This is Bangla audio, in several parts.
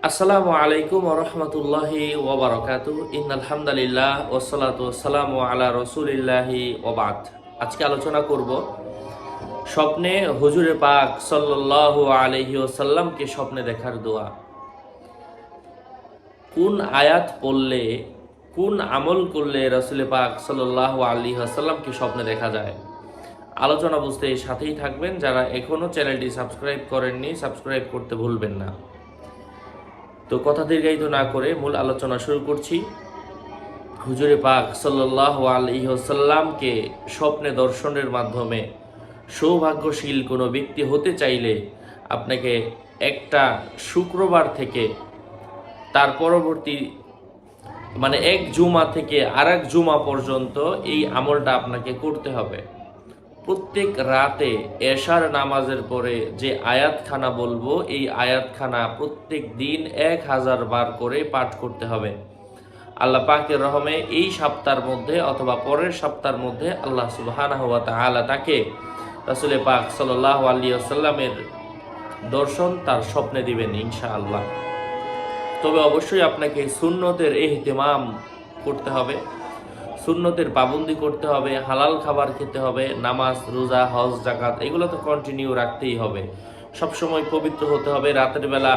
আসসালামু আলাইকুম ওয়া রাহমাতুল্লাহি ওয়া বারাকাতুহু। ইন্নাল হামদালিল্লাহ ওয়াসসালাতু ওয়াসসালামু আলা রাসূলিল্লাহি ওয়া বাদ। আজকে আলোচনা করব স্বপ্নে হুজুরে পাক সাল্লাল্লাহু আলাইহি ওয়াসাল্লামকে স্বপ্নে দেখার দোয়া। কোন আয়াত পড়লে, কোন আমল করলে রাসূল পাক সাল্লাল্লাহু আলাইহি ওয়াসাল্লামকে স্বপ্নে দেখা যায়? আলোচনা বুঝতে সাথেই থাকবেন। যারা এখনো চ্যানেলটি সাবস্ক্রাইব করেননি, সাবস্ক্রাইব করতে ভুলবেন না। তো কথা দীর্ঘায়িত না করে মূল আলোচনা শুরু করছি। হুজুরে পাক সাল্লাল্লাহু আলাইহি ওয়াসাল্লামকে স্বপ্নে দর্শনের মাধ্যমে সৌভাগ্যশীল কোনো ব্যক্তি হতে চাইলে আপনাকে একটা শুক্রবার থেকে তার পরবর্তী এক জুমা থেকে আরেক জুমা পর্যন্ত এই আমলটা আপনাকে করতে হবে। প্রত্যেক রাতে এশার নামাজের পরে যে আয়াতখানা বলবো, এই আয়াতখানা প্রত্যেক দিন 1000 বার করে পাঠ করতে হবে। আল্লাহ পাকের রহমে এই সপ্তাহের মধ্যে অথবা পরের সপ্তাহের মধ্যে আল্লাহ সুবহানাহু ওয়া তাআলা তাকে রাসূল পাক সাল্লাল্লাহু আলাইহি ওয়াসাল্লামের দর্শন তার স্বপ্নে দিবেন ইনশাআল্লাহ। তবে অবশ্যই আপনাকে সুন্নতের ইহতিমাম করতে হবে, সুন্নতের পাবন্দি করতে হবে, হালাল খাবার খেতে হবে, নামাজ, রোজা, হজ, যাকাত এগুলো তো কন্টিনিউ রাখতেই হবে। সবসময় পবিত্র হতে হবে, রাতের বেলা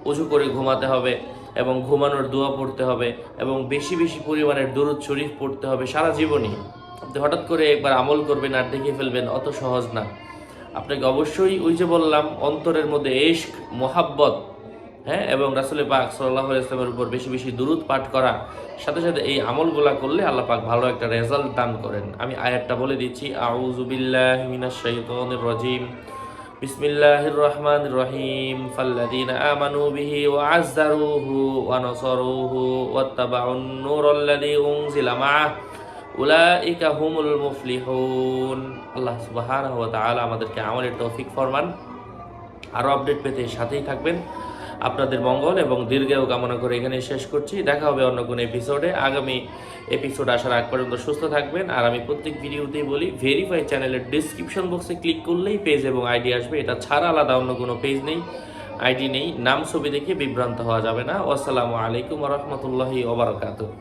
ওযু করে ঘুমাতে হবে এবং ঘুমানোর দোয়া পড়তে হবে এবং বেশি বেশি পরিমাণের দুরূদ শরীফ পড়তে হবে সারা জীবনই। আপনি হঠাৎ করে একবার আমল করবেন আর দেখে ফেলবেন, অত সহজ না। আপনাকে অবশ্যই ওই যে বললাম, অন্তরের মধ্যে ইশক, মোহাব্বত, এবং রাসূল পাক সাল্লাল্লাহু আলাইহি ওয়াসাল্লামের উপর বেশি বেশি দুরূদ পাঠ করা, সাথে সাথে এই আমলগুলা করলে আল্লাহ পাক ভালো একটা রেজাল্ট দান করেন। আমি আয়াতটা বলে দিচ্ছি। আউযু বিল্লাহি মিনাশ শাইতানির রাজীম। বিসমিল্লাহির রহমানির রহিম। ফাল্লাযীনা আমানু বিহি ওয়া আযযারুহু ওয়া নাসারুহু ওয়াত্তাবাউন নূরাল্লাযী উনজিলা মা'আহু উলাইকা হুমুল মুফলিহুন। আল্লাহ সুবহানাহু ওয়া তাআলা আমাদেরকে আমলের তৌফিক ফরমান। আরও আপডেট পেতে সাথেই থাকবেন। আপনাদের মঙ্গল এবং দীর্ঘায়ু কামনা করে এখানে শেষ করছি। দেখা হবে অন্য কোনো এপিসোডে। আগামী এপিসোড আসার আগ পর্যন্ত সুস্থ থাকবেন। আর আমি প্রত্যেক ভিডিওতেই বলি, ভেরিফাই চ্যানেলের ডিসক্রিপশন বক্সে ক্লিক করলেই পেজ এবং আইডি আসবে। এটা ছাড়া আলাদা অন্য কোনো পেজ নেই, আইডি নেই। নাম ছবি দেখে বিভ্রান্ত হওয়া যাবে না। আসসালামু আলাইকুম ওয়া রাহমাতুল্লাহি ওয়া বারাকাতুহু।